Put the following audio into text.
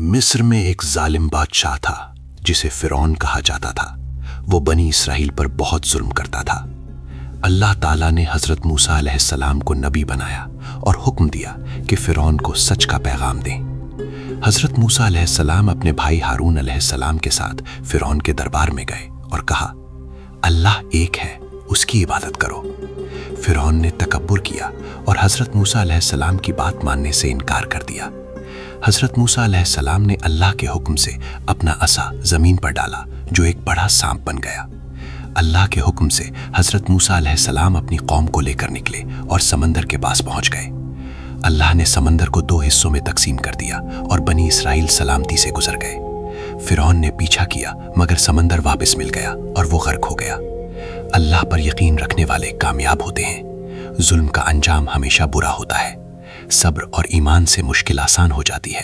मिस्र में एक जालिम बादशाह था जिसे फिरौन कहा जाता था। वो बनी इसराइल पर बहुत जुल्म करता था। अल्लाह ताला ने हजरत मूसा अलैहिस्सलाम को नबी बनाया और हुक्म दिया कि फिरौन को सच का पैगाम दें। हजरत मूसा अलैहिस्सलाम अपने भाई हारून अलैहिस्सलाम के साथ फिरौन के दरबार में गए और कहा, अल्लाह एक है, उसकी इबादत करो। फिरौन ने तकब्बुर किया और हजरत मूसा अलैहिस्सलाम की बात मानने से इनकार कर दिया। हजरत मूसा अलैहिस्सलाम ने अल्लाह के हुक्म से अपना असा जमीन पर डाला जो एक बड़ा सांप बन गया। अल्लाह के हुक्म से हजरत मूसा अलैहिस्सलाम अपनी कौम को लेकर निकले और समंदर के पास पहुंच गए। अल्लाह ने समंदर को 2 हिस्सों में तकसीम कर दिया और बनी इसराइल सलामती से गुजर गए। फिरौन ने पीछा किया मगर समंदर वापस मिल गया और वो गर्क हो गया। अल्लाह पर यकीन रखने वाले कामयाब होते हैं। जुल्म का अंजाम हमेशा बुरा होता है। सब्र और ईमान से मुश्किल आसान हो जाती है।